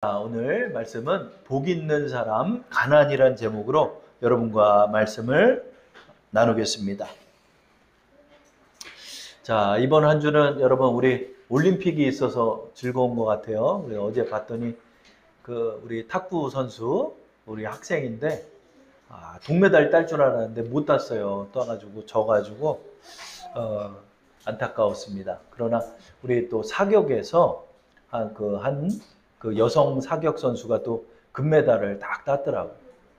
오늘 말씀은 복 있는 사람 가난이란 제목으로 여러분과 말씀을 나누겠습니다. 자, 이번 한 주는 여러분 우리 올림픽이 있어서 즐거운 것 같아요. 우리 어제 봤더니 우리 탁구 선수 우리 학생인데 동메달 딸 줄 알았는데 못 땄어요. 떠가지고 져가지고 안타까웠습니다. 그러나 우리 또 사격에서 그 여성 사격 선수가 또 금메달을 딱 땄더라고요.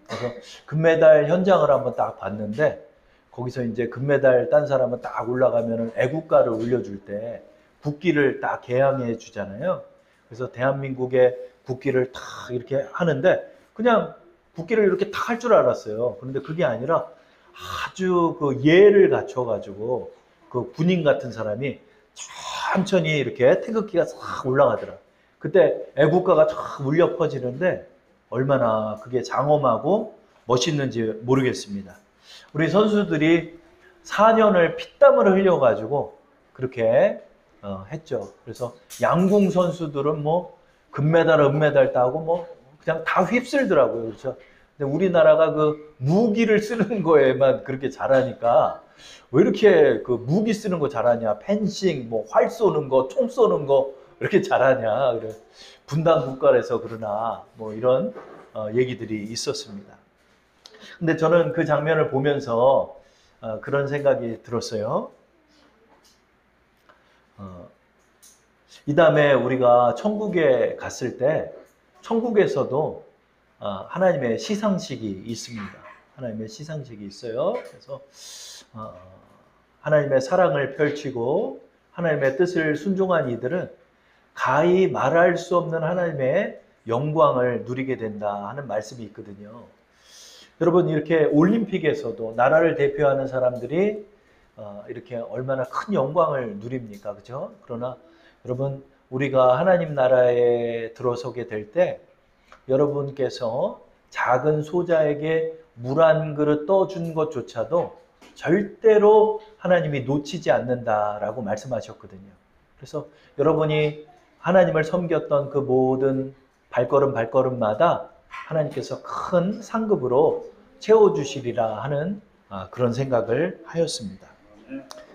그래서 금메달 현장을 한번 딱 봤는데 거기서 이제 금메달 딴 사람은 딱 올라가면은 애국가를 올려줄 때 국기를 딱 개항해 주잖아요. 그래서 대한민국의 국기를 딱 이렇게 하는데 그냥 국기를 이렇게 딱 할 줄 알았어요. 그런데 그게 아니라 아주 그 예를 갖춰가지고 그 군인 같은 사람이 천천히 이렇게 태극기가 싹 올라가더라. 그때 애국가가 쫙 울려 퍼지는데 얼마나 그게 장엄하고 멋있는지 모르겠습니다. 우리 선수들이 4년을 피땀을 흘려가지고 그렇게 했죠. 그래서 양궁 선수들은 뭐 금메달, 은메달 따고 뭐 그냥 다 휩쓸더라고요. 그렇죠? 근데 우리나라가 그 무기를 쓰는 거에만 그렇게 잘하니까 왜 이렇게 그 무기 쓰는 거 잘하냐? 펜싱, 뭐 활 쏘는 거, 총 쏘는 거 이렇게 잘하냐? 그래 분단 국가라서 그러나 뭐 이런 얘기들이 있었습니다. 근데 저는 그 장면을 보면서 그런 생각이 들었어요. 이 다음에 우리가 천국에 갔을 때 천국에서도 하나님의 시상식이 있습니다. 하나님의 시상식이 있어요. 그래서 하나님의 사랑을 펼치고 하나님의 뜻을 순종한 이들은 가히 말할 수 없는 하나님의 영광을 누리게 된다 하는 말씀이 있거든요. 여러분 이렇게 올림픽에서도 나라를 대표하는 사람들이 이렇게 얼마나 큰 영광을 누립니까? 그죠? 그러나 여러분 우리가 하나님 나라에 들어서게 될 때 여러분께서 작은 소자에게 물 한 그릇 떠준 것조차도 절대로 하나님이 놓치지 않는다라고 말씀하셨거든요. 그래서 여러분이 하나님을 섬겼던 그 모든 발걸음마다 하나님께서 큰 상급으로 채워주시리라 하는 그런 생각을 하였습니다.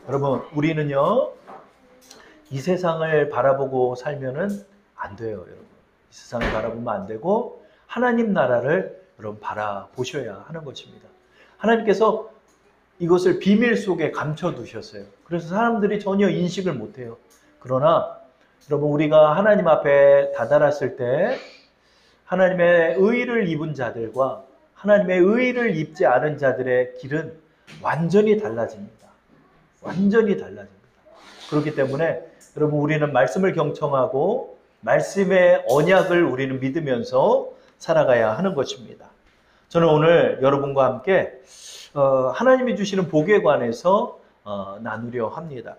여러분 우리는요 이 세상을 바라보고 살면은 안 돼요. 여러분 이 세상을 바라보면 안 되고 하나님 나라를 여러분 바라보셔야 하는 것입니다. 하나님께서 이것을 비밀 속에 감춰두셨어요. 그래서 사람들이 전혀 인식을 못해요. 그러나 여러분 우리가 하나님 앞에 다다랐을 때 하나님의 의를 입은 자들과 하나님의 의를 입지 않은 자들의 길은 완전히 달라집니다. 완전히 달라집니다. 그렇기 때문에 여러분 우리는 말씀을 경청하고 말씀의 언약을 우리는 믿으면서 살아가야 하는 것입니다. 저는 오늘 여러분과 함께 하나님이 주시는 복에 관해서 나누려 합니다.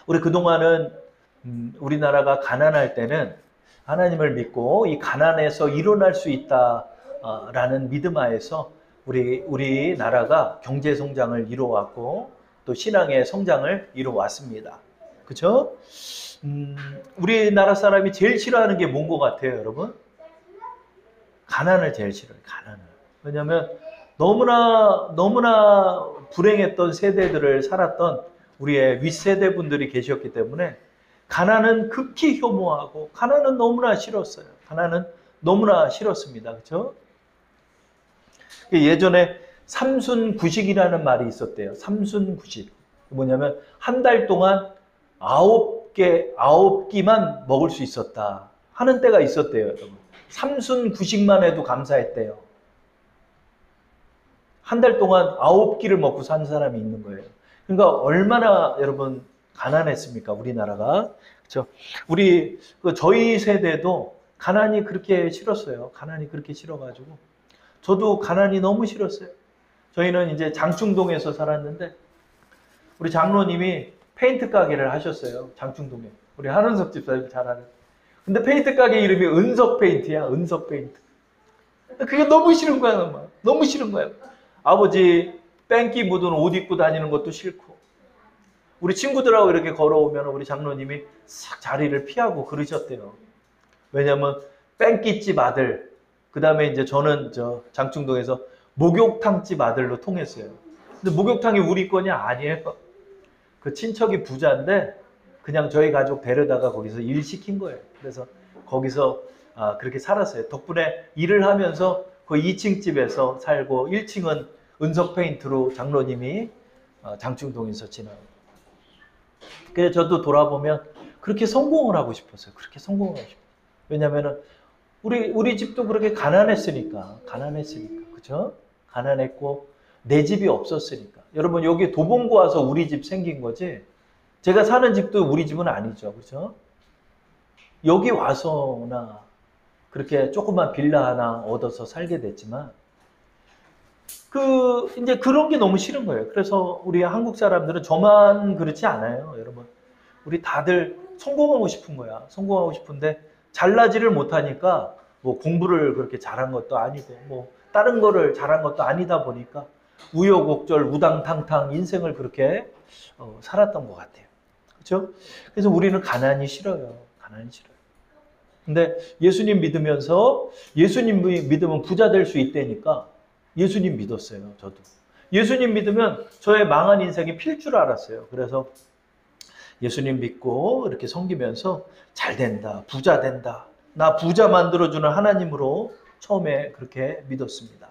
우리 그동안은 우리나라가 가난할 때는 하나님을 믿고 이 가난에서 일어날 수 있다라는 믿음 하에서 우리 나라가 경제 성장을 이루어왔고 또 신앙의 성장을 이루어왔습니다. 그렇죠? 우리나라 사람이 제일 싫어하는 게 뭔 것 같아요, 여러분? 가난을 제일 싫어해요. 가난을. 왜냐하면 너무나 불행했던 세대들을 살았던 우리의 윗세대 분들이 계셨기 때문에 가난은 극히 혐오하고 가난은 너무나 싫었어요. 가난은 너무나 싫었습니다. 그렇죠? 예전에 삼순구식이라는 말이 있었대요. 삼순구식. 뭐냐면 한 달 동안 9끼만 먹을 수 있었다 하는 때가 있었대요. 여러분. 삼순구식만 해도 감사했대요. 한 달 동안 9끼를 먹고 산 사람이 있는 거예요. 그러니까 얼마나 여러분 가난했습니까? 우리나라가. 그렇죠? 저희 세대도 가난이 그렇게 싫었어요. 가난이 그렇게 싫어가지고. 저도 가난이 너무 싫었어요. 저희는 이제 장충동에서 살았는데 우리 장로님이 페인트 가게를 하셨어요. 장충동에. 우리 한은석 집사님 잘 아는. 근데 페인트 가게 이름이 은석 페인트야. 은석 페인트. 그게 너무 싫은 거야. 너무 싫은 거야. 아버지 뺑기 묻은 옷 입고 다니는 것도 싫고 우리 친구들하고 이렇게 걸어오면 우리 장로님이 싹 자리를 피하고 그러셨대요. 왜냐면 뺑기집 아들, 그 다음에 이제 저는 장충동에서 목욕탕집 아들로 통했어요. 근데 목욕탕이 우리 건이 아니에요. 그 친척이 부자인데 그냥 저희 가족 데려다가 거기서 일 시킨 거예요. 그래서 거기서 그렇게 살았어요. 덕분에 일을 하면서 그 2층 집에서 살고 1층은 은석 페인트로 장로님이 장충동에서 지나고. 그래서 저도 돌아보면 그렇게 성공을 하고 싶었어요. 그렇게 성공을 하고 싶어요. 왜냐면은 우리 집도 그렇게 가난했으니까. 그죠? 가난했고 내 집이 없었으니까. 여러분 여기 도봉구 와서 우리 집 생긴 거지. 제가 사는 집도 우리 집은 아니죠. 그죠? 여기 와서나 그렇게 조그만 빌라 하나 얻어서 살게 됐지만 이제 그런 게 너무 싫은 거예요. 그래서 우리 한국 사람들은 저만 그렇지 않아요. 여러분. 우리 다들 성공하고 싶은 거야. 성공하고 싶은데 잘나지를 못하니까 뭐 공부를 그렇게 잘한 것도 아니고 뭐 다른 거를 잘한 것도 아니다 보니까 우여곡절 우당탕탕 인생을 그렇게 살았던 것 같아요. 그렇죠? 그래서 우리는 가난이 싫어요. 가난이 싫어요. 근데 예수님 믿으면서 예수님 믿으면 부자 될 수 있다니까 예수님 믿었어요. 저도. 예수님 믿으면 저의 망한 인생이 필 줄 알았어요. 그래서 예수님 믿고 이렇게 섬기면서 잘 된다. 부자 된다. 나 부자 만들어주는 하나님으로 처음에 그렇게 믿었습니다.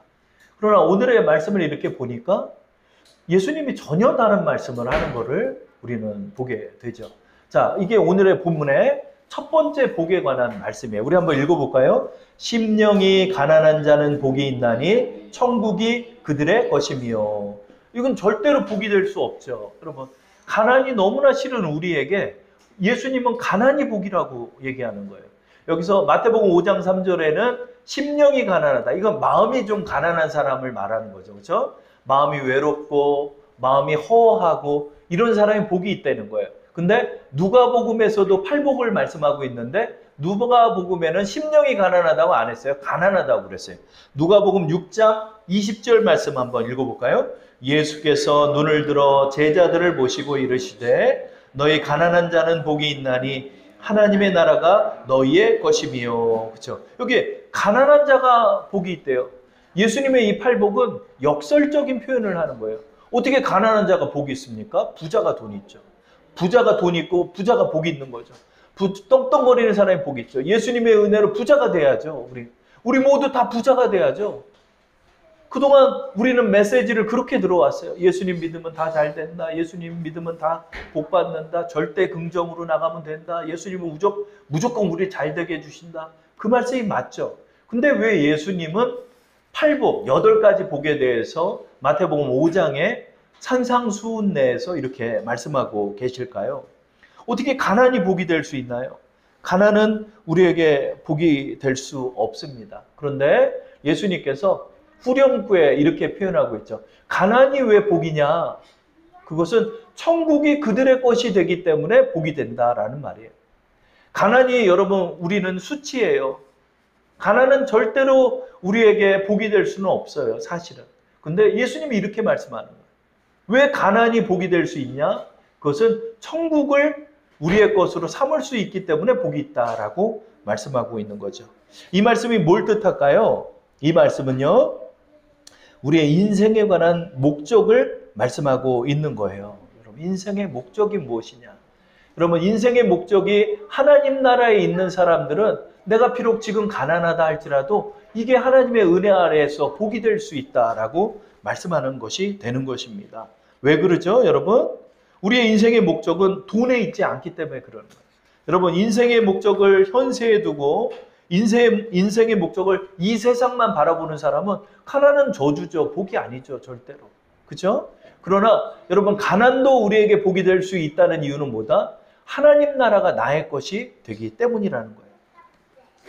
그러나 오늘의 말씀을 이렇게 보니까 예수님이 전혀 다른 말씀을 하는 것을 우리는 보게 되죠. 자, 이게 오늘의 본문의 첫 번째 복에 관한 말씀이에요. 우리 한번 읽어볼까요? 심령이 가난한 자는 복이 있나니 천국이 그들의 것이며. 이건 절대로 복이 될 수 없죠. 여러분, 가난이 너무나 싫은 우리에게 예수님은 가난이 복이라고 얘기하는 거예요. 여기서 마태복음 5장 3절에는 심령이 가난하다. 이건 마음이 좀 가난한 사람을 말하는 거죠. 그렇죠? 마음이 외롭고 마음이 허하고 이런 사람이 복이 있다는 거예요. 근데 누가복음에서도 팔복을 말씀하고 있는데 누가복음에는 심령이 가난하다고 안 했어요. 가난하다고 그랬어요. 누가복음 6장 20절 말씀 한번 읽어볼까요? 예수께서 눈을 들어 제자들을 보시고 이르시되 너희 가난한 자는 복이 있나니 하나님의 나라가 너희의 것이며. 그렇죠? 여기 가난한 자가 복이 있대요. 예수님의 이 팔복은 역설적인 표현을 하는 거예요. 어떻게 가난한 자가 복이 있습니까? 부자가 돈이 있죠. 부자가 돈이 있고 부자가 복이 있는 거죠. 떵떵거리는 사람이 복이 있죠. 예수님의 은혜로 부자가 돼야죠. 우리 모두 다 부자가 돼야죠. 그동안 우리는 메시지를 그렇게 들어왔어요. 예수님 믿으면 다 잘 된다. 예수님 믿으면 다 복 받는다. 절대 긍정으로 나가면 된다. 예수님은 무조건 우리 잘 되게 해주신다. 그 말씀이 맞죠. 근데 왜 예수님은 팔복, 8가지 복에 대해서 마태복음 5장에 산상수훈 내에서 이렇게 말씀하고 계실까요? 어떻게 가난이 복이 될 수 있나요? 가난은 우리에게 복이 될 수 없습니다. 그런데 예수님께서 후렴구에 이렇게 표현하고 있죠. 가난이 왜 복이냐? 그것은 천국이 그들의 것이 되기 때문에 복이 된다라는 말이에요. 가난이 여러분 우리는 수치예요. 가난은 절대로 우리에게 복이 될 수는 없어요. 사실은. 근데 예수님이 이렇게 말씀하는 거예요. 왜 가난이 복이 될 수 있냐? 그것은 천국을 우리의 것으로 삼을 수 있기 때문에 복이 있다라고 말씀하고 있는 거죠. 이 말씀이 뭘 뜻할까요? 이 말씀은요. 우리의 인생에 관한 목적을 말씀하고 있는 거예요. 여러분, 인생의 목적이 무엇이냐? 여러분, 인생의 목적이 하나님 나라에 있는 사람들은 내가 비록 지금 가난하다 할지라도 이게 하나님의 은혜 아래에서 복이 될 수 있다라고 말씀하는 것이 되는 것입니다. 왜 그러죠, 여러분? 우리의 인생의 목적은 돈에 있지 않기 때문에 그러는 거예요. 여러분, 인생의 목적을 현세에 두고 인생의 목적을 이 세상만 바라보는 사람은 가난은 저주죠. 복이 아니죠. 절대로. 그렇죠? 그러나 여러분 가난도 우리에게 복이 될 수 있다는 이유는 뭐다? 하나님 나라가 나의 것이 되기 때문이라는 거예요.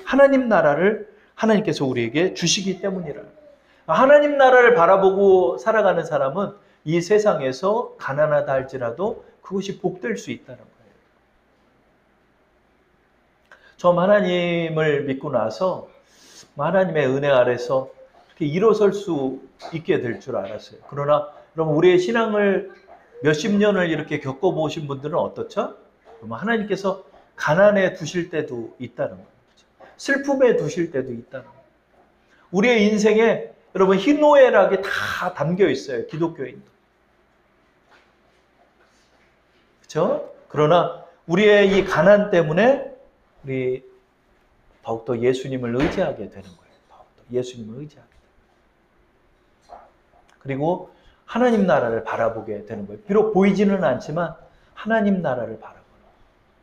하나님 나라를 하나님께서 우리에게 주시기 때문이라는 거예요. 하나님 나라를 바라보고 살아가는 사람은 이 세상에서 가난하다 할지라도 그것이 복될 수 있다는 거예요. 처음 하나님을 믿고 나서 하나님의 은혜 아래서 이렇게 일어설 수 있게 될 줄 알았어요. 그러나 여러분 우리의 신앙을 몇십 년을 이렇게 겪어보신 분들은 어떻죠? 하나님께서 가난해 두실 때도 있다는 거죠. 슬픔에 두실 때도 있다는 거예요. 우리의 인생에 여러분 희노애락이 다 담겨 있어요. 기독교인도. 그렇죠? 그러나 우리의 이 가난 때문에 우리 더욱더 예수님을 의지하게 되는 거예요. 더욱더 예수님을 의지하게 돼요. 그리고 하나님 나라를 바라보게 되는 거예요. 비록 보이지는 않지만 하나님 나라를 바라보는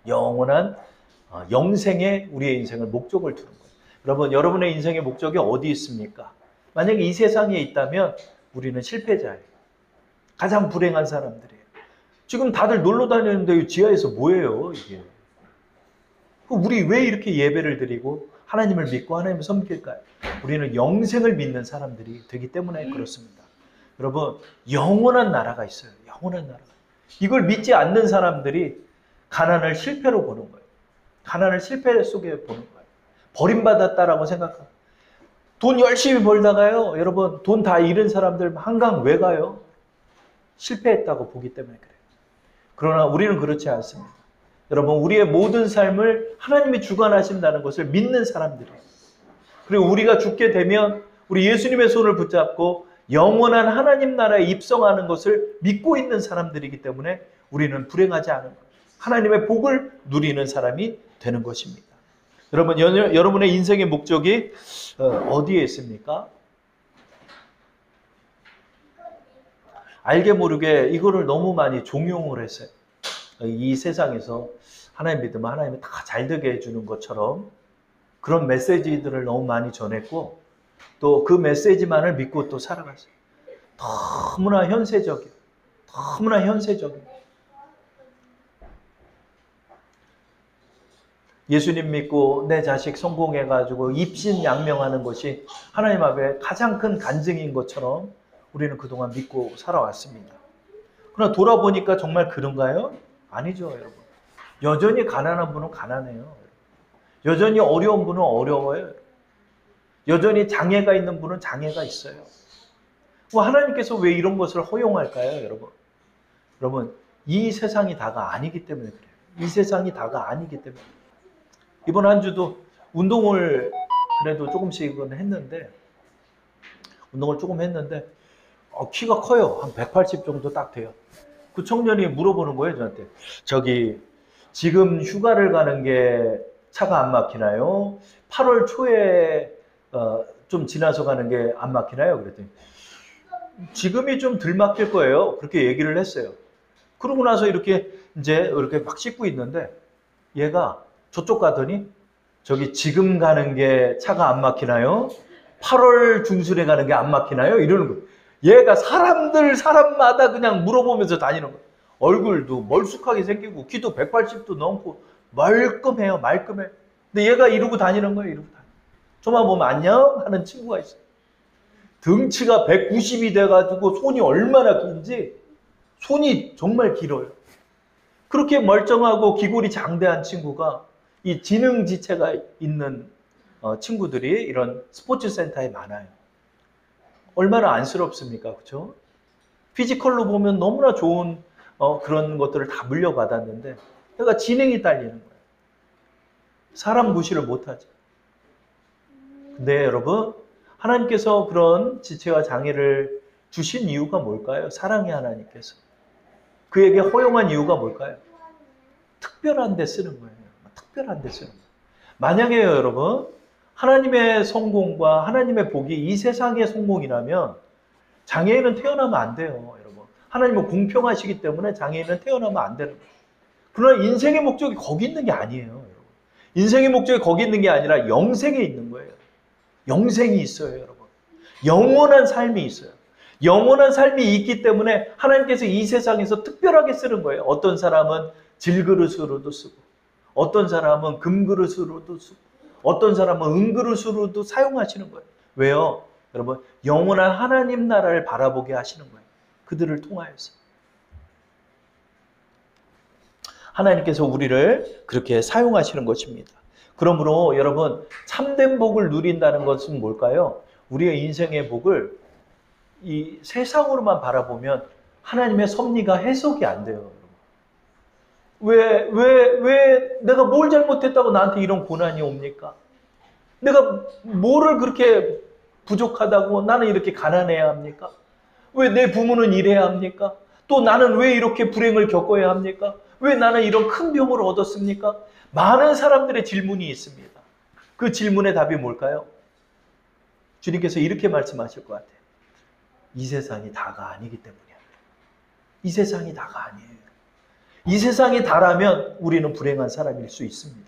영원한 영생에 우리의 인생을 목적을 두는 거예요. 여러분, 여러분의 인생의 목적이 어디 있습니까? 만약에 이 세상에 있다면 우리는 실패자예요. 가장 불행한 사람들이에요. 지금 다들 놀러 다니는데 지하에서 뭐예요, 이게? 우리 왜 이렇게 예배를 드리고 하나님을 믿고 하나님을 섬길까요? 우리는 영생을 믿는 사람들이 되기 때문에 그렇습니다. 여러분, 영원한 나라가 있어요. 영원한 나라가. 이걸 믿지 않는 사람들이 가난을 실패로 보는 거예요. 가난을 실패 속에 보는 거예요. 버림받았다라고 생각합니다. 돈 열심히 벌다가요, 여러분, 돈 다 잃은 사람들 한강 왜 가요? 실패했다고 보기 때문에 그래요. 그러나 우리는 그렇지 않습니다. 여러분, 우리의 모든 삶을 하나님이 주관하신다는 것을 믿는 사람들이에요. 그리고 우리가 죽게 되면 우리 예수님의 손을 붙잡고 영원한 하나님 나라에 입성하는 것을 믿고 있는 사람들이기 때문에 우리는 불행하지 않은 거예요. 하나님의 복을 누리는 사람이 되는 것입니다. 여러분, 여러분의 인생의 목적이 어디에 있습니까? 알게 모르게 이거를 너무 많이 종용을 했어요. 이 세상에서 하나님 믿으면 하나님이 다 잘되게 해주는 것처럼 그런 메시지들을 너무 많이 전했고 또 그 메시지만을 믿고 또 살아갔어요. 너무나 현세적이에요. 너무나 현세적이에요. 예수님 믿고 내 자식 성공해가지고 입신양명하는 것이 하나님 앞에 가장 큰 간증인 것처럼 우리는 그동안 믿고 살아왔습니다. 그러나 돌아보니까 정말 그런가요? 아니죠, 여러분. 여전히 가난한 분은 가난해요. 여전히 어려운 분은 어려워요. 여전히 장애가 있는 분은 장애가 있어요. 하나님께서 왜 이런 것을 허용할까요, 여러분? 여러분, 이 세상이 다가 아니기 때문에 그래요. 이 세상이 다가 아니기 때문에. 이번 한 주도 운동을 그래도 조금씩은 했는데, 운동을 조금 했는데, 키가 커요. 한 180 정도 딱 돼요. 그 청년이 물어보는 거예요, 저한테. 저기, 지금 휴가를 가는 게 차가 안 막히나요? 8월 초에 좀 지나서 가는 게 안 막히나요? 그랬더니, 지금이 좀 덜 막힐 거예요. 그렇게 얘기를 했어요. 그러고 나서 이렇게 막 씻고 있는데, 얘가 저쪽 가더니, 저기 지금 가는 게 차가 안 막히나요? 8월 중순에 가는 게 안 막히나요? 이러는 거예요. 얘가 사람마다 그냥 물어보면서 다니는 거예요. 얼굴도 멀쑥하게 생기고 키도 180도 넘고 말끔해요. 말끔해. 근데 얘가 이러고 다니는 거예요. 이러고 다니는. 저만 보면 안녕 하는 친구가 있어요. 등치가 190이 돼가지고 손이 얼마나 긴지 손이 정말 길어요. 그렇게 멀쩡하고 기골이 장대한 친구가 이 지능지체가 있는 친구들이 이런 스포츠 센터에 많아요. 얼마나 안쓰럽습니까? 그렇죠? 피지컬로 보면 너무나 좋은 그런 것들을 다 물려받았는데 얘가 지능이 딸리는 거예요. 사람 무시를 못하죠. 근데 여러분, 하나님께서 그런 지체와 장애를 주신 이유가 뭘까요? 사랑의 하나님께서. 그에게 허용한 이유가 뭘까요? 특별한 데 쓰는 거예요. 특별한 데 쓰는 거예요. 만약에 여러분, 하나님의 성공과 하나님의 복이 이 세상의 성공이라면 장애인은 태어나면 안 돼요, 여러분. 하나님은 공평하시기 때문에 장애인은 태어나면 안 되는 거예요. 그러나 인생의 목적이 거기 있는 게 아니에요, 여러분. 인생의 목적이 거기 있는 게 아니라 영생에 있는 거예요. 영생이 있어요, 여러분. 영원한 삶이 있어요. 영원한 삶이 있기 때문에 하나님께서 이 세상에서 특별하게 쓰는 거예요. 어떤 사람은 질그릇으로도 쓰고, 어떤 사람은 금그릇으로도 쓰고, 어떤 사람은 은그릇으로도 사용하시는 거예요. 왜요? 여러분, 영원한 하나님 나라를 바라보게 하시는 거예요. 그들을 통하여서. 하나님께서 우리를 그렇게 사용하시는 것입니다. 그러므로 여러분, 참된 복을 누린다는 것은 뭘까요? 우리의 인생의 복을 이 세상으로만 바라보면 하나님의 섭리가 해석이 안 돼요. 왜 내가 뭘 잘못했다고 나한테 이런 고난이 옵니까? 내가 뭐를 그렇게 부족하다고 나는 이렇게 가난해야 합니까? 왜 내 부모는 이래야 합니까? 또 나는 왜 이렇게 불행을 겪어야 합니까? 왜 나는 이런 큰 병을 얻었습니까? 많은 사람들의 질문이 있습니다. 그 질문의 답이 뭘까요? 주님께서 이렇게 말씀하실 것 같아요. 이 세상이 다가 아니기 때문이야. 이 세상이 다가 아니에요. 이 세상이 다라면 우리는 불행한 사람일 수 있습니다.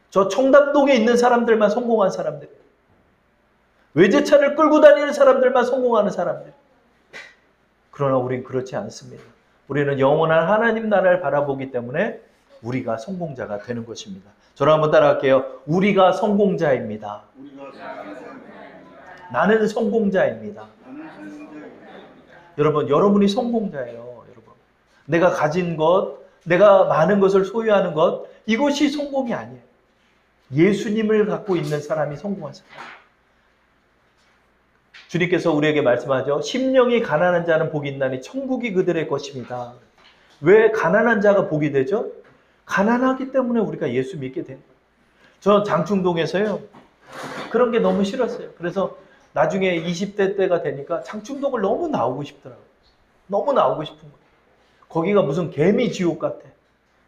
저 청담동에 있는 사람들만 성공한 사람들이에요. 외제차를 끌고 다니는 사람들만 성공하는 사람들. 그러나 우리는 그렇지 않습니다. 우리는 영원한 하나님 나라를 바라보기 때문에 우리가 성공자가 되는 것입니다. 저를 한번 따라할게요. 우리가 성공자입니다. 나는 성공자입니다. 여러분, 여러분이 성공자예요. 여러분, 내가 가진 것, 내가 많은 것을 소유하는 것, 이것이 성공이 아니에요. 예수님을 갖고 있는 사람이 성공한 사람. 주님께서 우리에게 말씀하죠. 심령이 가난한 자는 복이 있나니 천국이 그들의 것입니다. 왜 가난한 자가 복이 되죠? 가난하기 때문에 우리가 예수 믿게 된 거예요. 저 장충동에서요. 그런 게 너무 싫었어요. 그래서 나중에 20대 때가 되니까 장충동을 너무 나오고 싶더라고요. 너무 나오고 싶은 거예요. 거기가 무슨 개미 지옥 같아.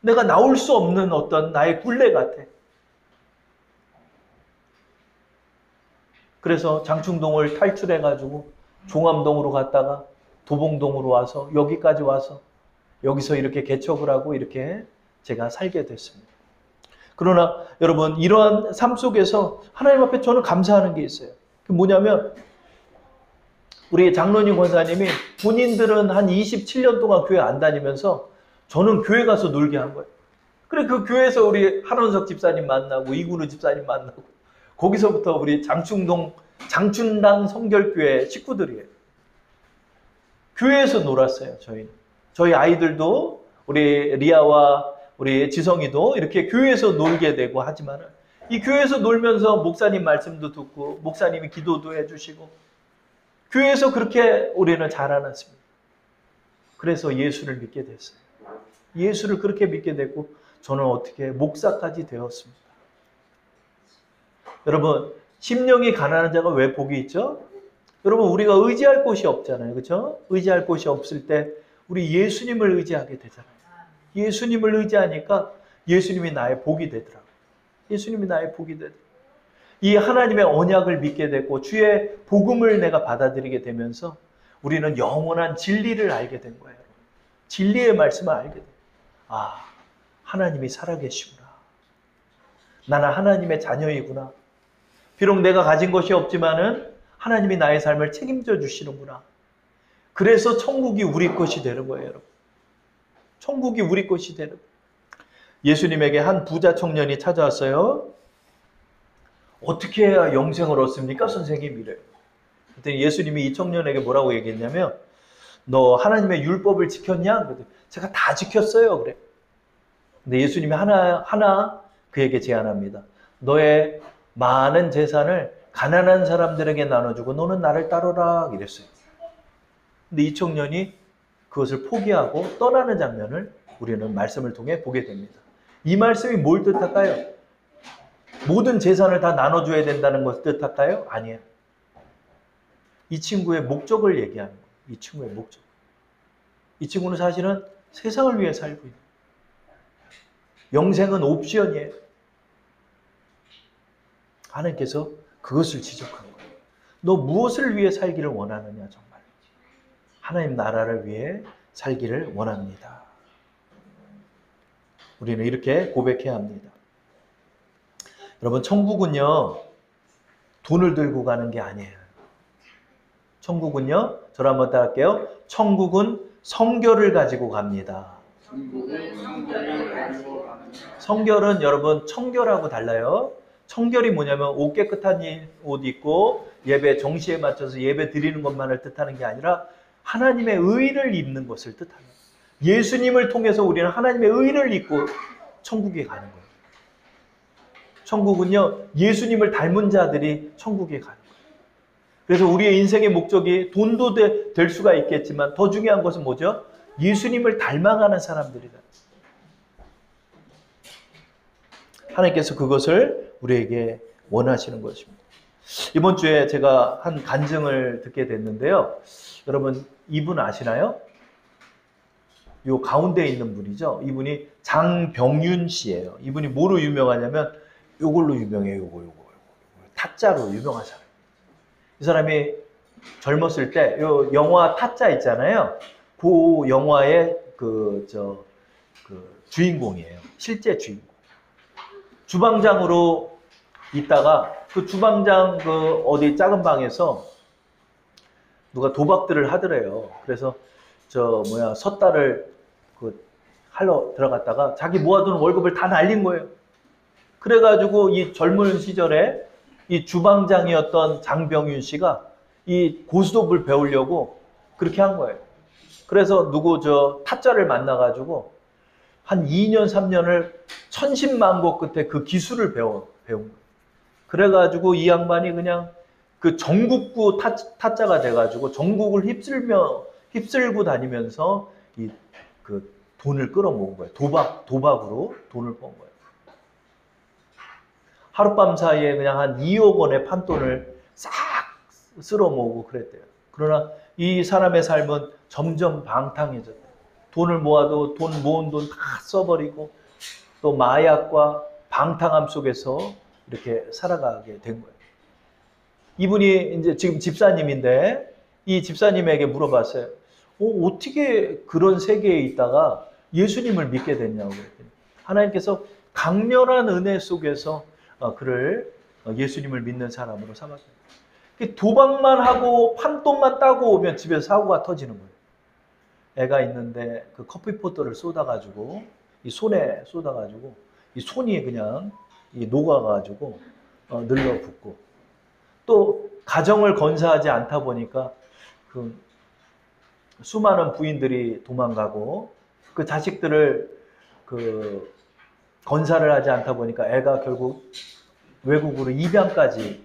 내가 나올 수 없는 어떤 나의 굴레 같아. 그래서 장충동을 탈출해가지고 종암동으로 갔다가 도봉동으로 와서 여기까지 와서 여기서 이렇게 개척을 하고 이렇게 제가 살게 됐습니다. 그러나 여러분, 이러한 삶 속에서 하나님 앞에 저는 감사하는 게 있어요. 그게 뭐냐면 우리 장로님 권사님이 본인들은 한 27년 동안 교회 안 다니면서 저는 교회 가서 놀게 한 거예요. 그래, 그 교회에서 우리 한원석 집사님 만나고 이군우 집사님 만나고 거기서부터 우리 장춘당 성결교회 식구들이에요. 교회에서 놀았어요, 저희. 저희 아이들도 우리 리아와 우리 지성이도 이렇게 교회에서 놀게 되고 하지만은 이 교회에서 놀면서 목사님 말씀도 듣고 목사님이 기도도 해주시고 교회에서 그렇게 우리는 자라났습니다. 그래서 예수를 믿게 됐어요. 예수를 그렇게 믿게 됐고 저는 어떻게 목사까지 되었습니다. 여러분, 심령이 가난한 자가 왜 복이 있죠? 여러분, 우리가 의지할 곳이 없잖아요. 그렇죠? 의지할 곳이 없을 때 우리 예수님을 의지하게 되잖아요. 예수님을 의지하니까 예수님이 나의 복이 되더라고요. 예수님이 나의 복이 되더라고요. 이 하나님의 언약을 믿게 되고 주의 복음을 내가 받아들이게 되면서 우리는 영원한 진리를 알게 된 거예요. 진리의 말씀을 알게 돼요. 아, 하나님이 살아계시구나. 나는 하나님의 자녀이구나. 비록 내가 가진 것이 없지만은 하나님이 나의 삶을 책임져 주시는구나. 그래서 천국이 우리 것이 되는 거예요, 여러분. 천국이 우리 것이 되는 거예요. 예수님에게 한 부자 청년이 찾아왔어요. 어떻게 해야 영생을 얻습니까, 선생님? 이래요. 그랬더니 예수님이 이 청년에게 뭐라고 얘기했냐면 너 하나님의 율법을 지켰냐? 그랬더니 제가 다 지켰어요. 그래. 근데 예수님이 하나 그에게 제안합니다. 너의 많은 재산을 가난한 사람들에게 나눠주고 너는 나를 따르라 이랬어요. 근데 이 청년이 그것을 포기하고 떠나는 장면을 우리는 말씀을 통해 보게 됩니다. 이 말씀이 뭘 뜻할까요? 모든 재산을 다 나눠줘야 된다는 것을 뜻할까요? 아니에요. 이 친구의 목적을 얘기하는 거예요. 이 친구의 목적. 이 친구는 사실은 세상을 위해 살고 있는 거예요. 영생은 옵션이에요. 하나님께서 그것을 지적한 거예요. 너 무엇을 위해 살기를 원하느냐 정말. 하나님 나라를 위해 살기를 원합니다. 우리는 이렇게 고백해야 합니다. 여러분, 천국은요, 돈을 들고 가는 게 아니에요. 천국은요, 저를 한번 따라할게요. 천국은 성결을 가지고 갑니다. 성결은 여러분, 청결하고 달라요. 청결이 뭐냐면 옷 깨끗한 옷 입고 예배 정시에 맞춰서 예배 드리는 것만을 뜻하는 게 아니라 하나님의 의를 입는 것을 뜻합니다. 예수님을 통해서 우리는 하나님의 의를 입고 천국에 가는 거예요. 천국은요, 예수님을 닮은 자들이 천국에 가는 거예요. 그래서 우리의 인생의 목적이 돈도 될 수가 있겠지만 더 중요한 것은 뭐죠? 예수님을 닮아가는 사람들이다. 하나님께서 그것을 우리에게 원하시는 것입니다. 이번 주에 제가 한 간증을 듣게 됐는데요. 여러분 이분 아시나요? 요 가운데 있는 분이죠. 이분이 장병윤 씨예요. 이분이 뭐로 유명하냐면 요걸로 유명해요. 요거. 타짜로 유명한 사람. 이 사람이 젊었을 때 요 영화 타짜 있잖아요. 그 영화의 그 주인공이에요. 실제 주인공. 주방장으로 있다가 그 주방장 그 어디 작은 방에서 누가 도박들을 하더래요. 그래서 섣달을 하러 들어갔다가 자기 모아둔 월급을 다 날린 거예요. 그래가지고 이 젊은 시절에 이 주방장이었던 장병윤 씨가 이 고스톱을 배우려고 그렇게 한 거예요. 그래서 타짜를 만나가지고 한 2년, 3년을 천신만고 끝에 그 기술을 배운 거예요. 그래가지고 이 양반이 그냥 그 전국구 타짜가 돼가지고 전국을 휩쓸고 다니면서 그 돈을 끌어모은 거예요. 도박으로 돈을 번 거예요. 하룻밤 사이에 그냥 한 2억 원의 판돈을 싹 쓸어 모으고 그랬대요. 그러나 이 사람의 삶은 점점 방탕해졌대요. 돈을 모아도 돈 모은 돈 다 써버리고 또 마약과 방탕함 속에서 이렇게 살아가게 된 거예요. 이분이 이제 지금 집사님인데 이 집사님에게 물어봤어요. 어떻게 그런 세계에 있다가 예수님을 믿게 됐냐고 그랬더니 하나님께서 강렬한 은혜 속에서 그를 예수님을 믿는 사람으로 삼았어요. 도박만 하고 판돈만 따고 오면 집에서 사고가 터지는 거예요. 애가 있는데 그 커피포트를 쏟아가지고 이 손에 쏟아가지고 이 손이 그냥 녹아가지고 늘러붙고 또 가정을 건사하지 않다 보니까 그 수많은 부인들이 도망가고 그 자식들을 그 건사를 하지 않다 보니까 애가 결국 외국으로 입양까지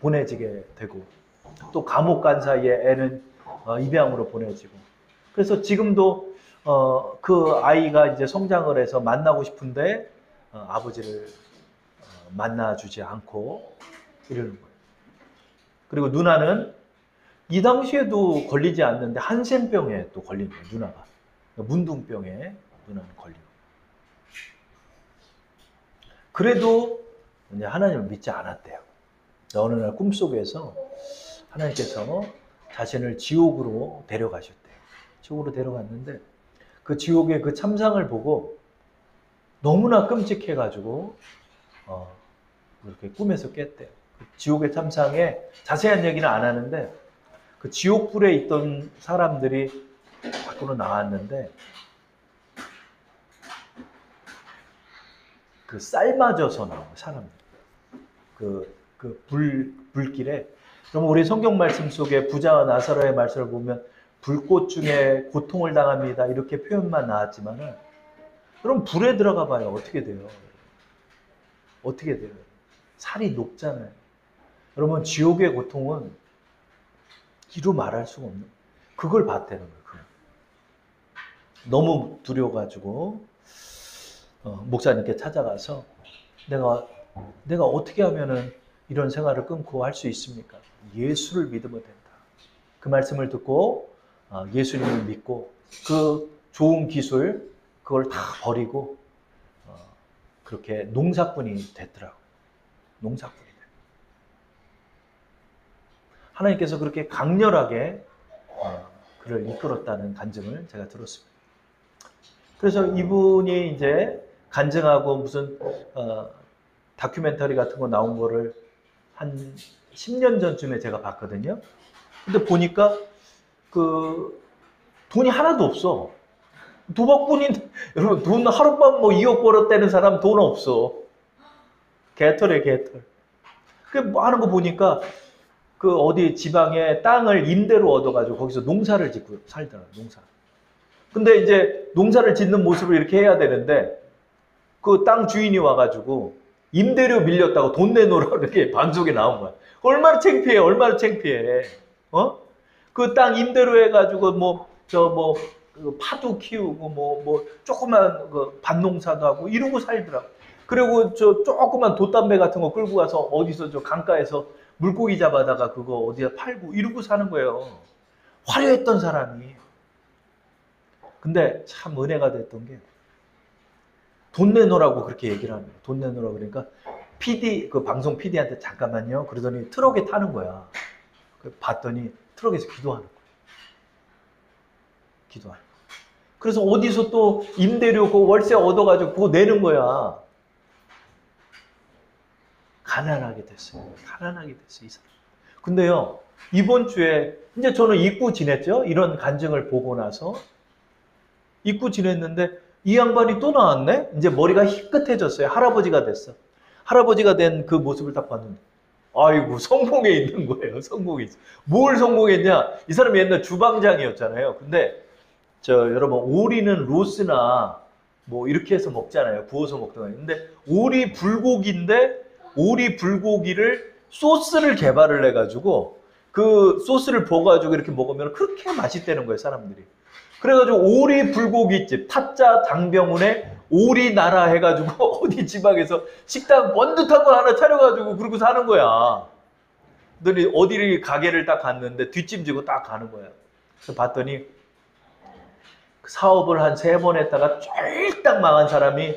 보내지게 되고 또 감옥 간 사이에 애는 입양으로 보내지고 그래서 지금도 그 아이가 이제 성장을 해서 만나고 싶은데 아버지를 만나주지 않고 이러는 거예요. 그리고 누나는 이 당시에도 걸리지 않는데 한센병에 또 걸린 거예요. 누나가 문둥병에 누나는 걸리고 그래도 이제 하나님을 믿지 않았대요. 어느 날 꿈속에서 하나님께서 자신을 지옥으로 데려가셨대요. 지옥으로 데려갔는데 그 지옥의 그 참상을 보고 너무나 끔찍해가지고 그렇게 꿈에서 깼대요. 그 지옥의 참상에 자세한 얘기는 안 하는데 그 지옥불에 있던 사람들이 밖으로 나왔는데 그 삶아져서 나온 사람들. 불길에. 그럼 우리 성경 말씀 속에 부자와 나사로의 말씀을 보면 불꽃 중에 고통을 당합니다. 이렇게 표현만 나왔지만은 그럼 불에 들어가 봐요. 어떻게 돼요? 어떻게 돼요? 살이 녹잖아요. 여러분 지옥의 고통은 이루 말할 수가 없는 그걸 봤다는 거예요. 너무 두려워가지고 목사님께 찾아가서 내가 어떻게 하면은 이런 생활을 끊고 할 수 있습니까? 예수를 믿으면 된다. 그 말씀을 듣고 예수님을 믿고 그 좋은 기술 그걸 다 버리고 그렇게 농사꾼이 됐더라고요. 농사꾼이 됐어요. 하나님께서 그렇게 강렬하게 그를 이끌었다는 간증을 제가 들었습니다. 그래서 이분이 이제 간증하고 무슨 다큐멘터리 같은 거 나온 거를 한 10년 전쯤에 제가 봤거든요. 근데 보니까 그 돈이 하나도 없어. 도박꾼인데 여러분 돈 하룻밤 2억 벌었다는 사람 돈 없어. 개털이에요, 개털. 그 뭐 하는 거 보니까 그 어디 지방에 땅을 임대로 얻어가지고 거기서 농사를 짓고 살더라, 농사. 근데 이제 농사를 짓는 모습을 이렇게 해야 되는데 그 땅 주인이 와가지고 임대료 밀렸다고 돈 내놓으라고 이렇게 방송에 나온 거야. 얼마나 창피해, 얼마나 창피해. 그 땅 임대료 해가지고 파도 키우고 조그만 그 밭농사도 하고 이러고 살더라고. 그리고 저 조그만 돛담배 같은 거 끌고 가서 어디서 저 강가에서 물고기 잡아다가 그거 어디다 팔고 이러고 사는 거예요. 화려했던 사람이. 근데 참 은혜가 됐던 게 돈 내놓으라고 그렇게 얘기를 합니다. 돈 내놓으라고 그러니까 그 방송 PD한테 잠깐만요. 그러더니 트럭에 타는 거야. 봤더니 트럭에서 기도하는 거야. 기도하는 거야. 그래서 어디서 또 임대료 그 월세 얻어가지고 그거 내는 거야. 가난하게 됐어요. 가난하게 됐어요. 이 사람. 근데요. 이번 주에 이제 저는 잊고 지냈죠. 이런 간증을 보고 나서 잊고 지냈는데 이 양반이 또 나왔네. 이제 머리가 희끗해졌어요. 할아버지가 됐어. 할아버지가 된 그 모습을 딱 봤는데 아이고 성공에 있는 거예요. 성공에 있어. 뭘 성공했냐? 이 사람이 옛날 주방장이었잖아요. 근데 여러분 오리는 로스나 뭐 이렇게 해서 먹잖아요. 구워서 먹던 거. 근데 오리 불고기인데 오리 불고기를 소스를 개발을 해가지고 그 소스를 부어가지고 이렇게 먹으면 그렇게 맛있다는 거예요, 사람들이. 그래가지고 오리 불고기집 타짜 장병훈의 오리나라 해가지고 어디 지방에서 식당 번듯한 거 하나 차려가지고 그러고 사는 거야. 그랬더니 어디 가게를 딱 갔는데 뒷짐지고 딱 가는 거야. 그래서 봤더니 사업을 한 3번 했다가 쫄딱 망한 사람이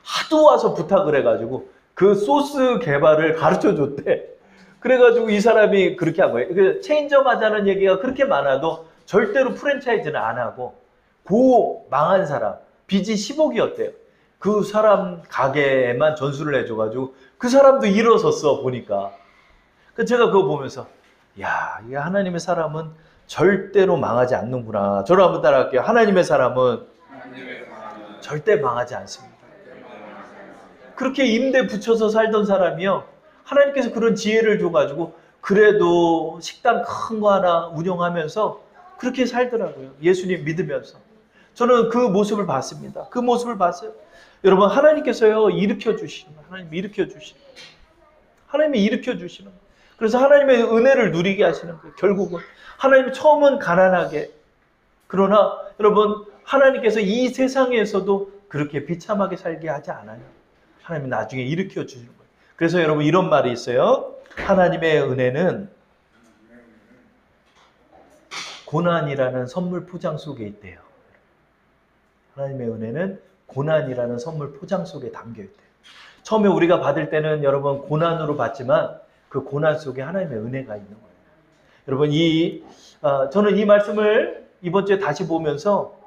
하도 와서 부탁을 해가지고 그 소스 개발을 가르쳐 줬대. 그래가지고 이 사람이 그렇게 한 거예요. 체인점 하자는 얘기가 그렇게 많아도 절대로 프랜차이즈는 안 하고 그 망한 사람 빚이 10억이었대요. 그 사람 가게에만 전수를 해줘가지고 그 사람도 일어섰어 보니까. 제가 그거 보면서 야, 이 하나님의 사람은 절대로 망하지 않는구나. 저를 한번 따라할게요. 하나님의 사람은 절대 망하지 않습니다. 그렇게 임대 붙여서 살던 사람이요. 하나님께서 그런 지혜를 줘가지고 그래도 식당 큰 거 하나 운영하면서 그렇게 살더라고요. 예수님 믿으면서. 저는 그 모습을 봤습니다. 그 모습을 봤어요. 여러분 하나님께서요 일으켜 주시는 거예요. 하나님이 일으켜 주시는 거예요. 하나님이 일으켜 주시는 거예요. 그래서 하나님의 은혜를 누리게 하시는 거예요. 결국은 하나님이 처음은 가난하게 그러나 여러분 하나님께서 이 세상에서도 그렇게 비참하게 살게 하지 않아요. 하나님이 나중에 일으켜 주시는 거예요. 그래서 여러분 이런 말이 있어요. 하나님의 은혜는 고난이라는 선물 포장 속에 있대요. 하나님의 은혜는 고난이라는 선물 포장 속에 담겨 있대요. 처음에 우리가 받을 때는 여러분 고난으로 받지만 그 고난 속에 하나님의 은혜가 있는 거예요. 여러분 저는 이 말씀을 이번 주에 다시 보면서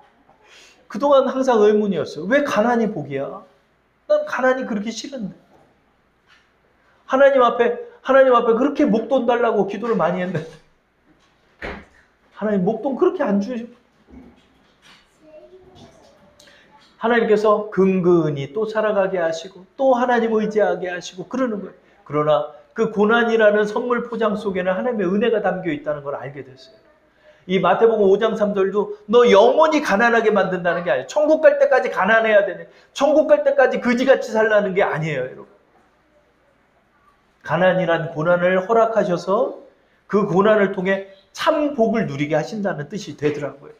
그동안 항상 의문이었어요. 왜 가난이 복이야? 난 가난이 그렇게 싫은데. 하나님 앞에 그렇게 목돈 달라고 기도를 많이 했는데 하나님 목돈 그렇게 안 주시고 하나님께서 근근히 또 살아가게 하시고 또 하나님 의지하게 하시고 그러는 거예요. 그러나 그 고난이라는 선물 포장 속에는 하나님의 은혜가 담겨 있다는 걸 알게 됐어요. 이 마태복음 5장 3절도 너 영원히 가난하게 만든다는 게 아니에요. 천국 갈 때까지 가난해야 되네. 천국 갈 때까지 그지같이 살라는 게 아니에요, 여러분. 가난이란 고난을 허락하셔서 그 고난을 통해 참 복을 누리게 하신다는 뜻이 되더라고요.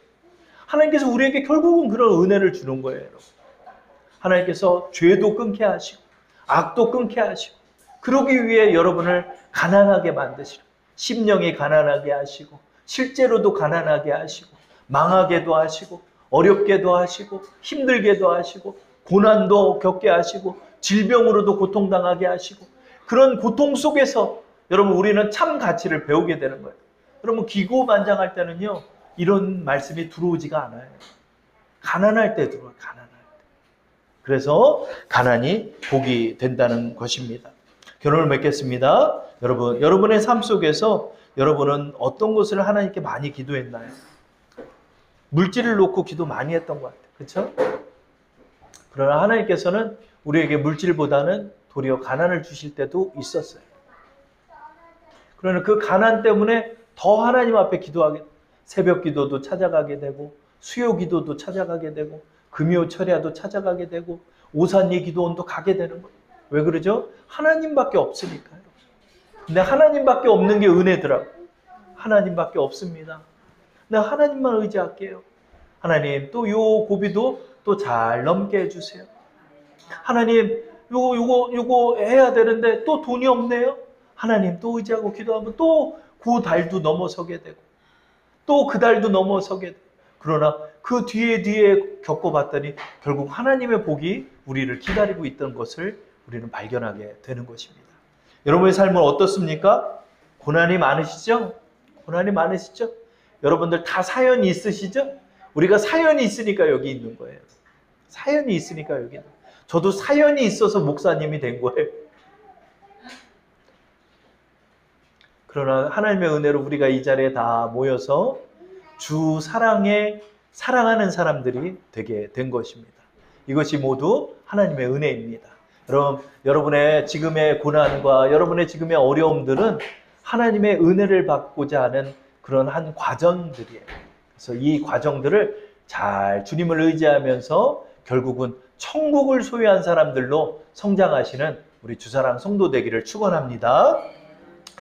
하나님께서 우리에게 결국은 그런 은혜를 주는 거예요, 여러분. 하나님께서 죄도 끊게 하시고 악도 끊게 하시고 그러기 위해 여러분을 가난하게 만드시고 심령이 가난하게 하시고 실제로도 가난하게 하시고 망하게도 하시고 어렵게도 하시고 힘들게도 하시고 고난도 겪게 하시고 질병으로도 고통당하게 하시고 그런 고통 속에서 여러분 우리는 참 가치를 배우게 되는 거예요. 여러분 기고만장할 때는요 이런 말씀이 들어오지가 않아요. 가난할 때 들어와요. 가난할 때. 그래서 가난이 복이 된다는 것입니다. 결론을 맺겠습니다. 여러분의 삶 속에서 여러분은 어떤 것을 하나님께 많이 기도했나요? 물질을 놓고 기도 많이 했던 것 같아요. 그렇죠? 그러나 하나님께서는 우리에게 물질보다는 도리어 가난을 주실 때도 있었어요. 그러나 그 가난 때문에 더 하나님 앞에 기도하게 새벽 기도도 찾아가게 되고 수요 기도도 찾아가게 되고 금요 철야도 찾아가게 되고 오산리 기도원도 가게 되는 거예요. 왜 그러죠? 하나님밖에 없으니까요. 근데 하나님밖에 없는 게 은혜더라고요. 하나님밖에 없습니다. 내가 하나님만 의지할게요. 하나님 또 요 고비도 또 잘 넘게 해주세요. 하나님 요거 해야 되는데 또 돈이 없네요. 하나님 또 의지하고 기도하면 또 그 달도 넘어서게 되고 또 그 달도 넘어서게 되고 그러나 그 뒤에 겪어봤더니 결국 하나님의 복이 우리를 기다리고 있던 것을 우리는 발견하게 되는 것입니다. 여러분의 삶은 어떻습니까? 고난이 많으시죠? 고난이 많으시죠? 여러분들 다 사연이 있으시죠? 우리가 사연이 있으니까 여기 있는 거예요. 사연이 있으니까 여기 있는 거예요. 저도 사연이 있어서 목사님이 된 거예요. 그러나 하나님의 은혜로 우리가 이 자리에 다 모여서 주 사랑하는 사람들이 되게 된 것입니다. 이것이 모두 하나님의 은혜입니다. 여러분의 지금의 고난과 여러분의 지금의 어려움들은 하나님의 은혜를 받고자 하는 그런 한 과정들이에요. 그래서 이 과정들을 잘 주님을 의지하면서 결국은 천국을 소유한 사람들로 성장하시는 우리 주사랑 성도 되기를 축원합니다.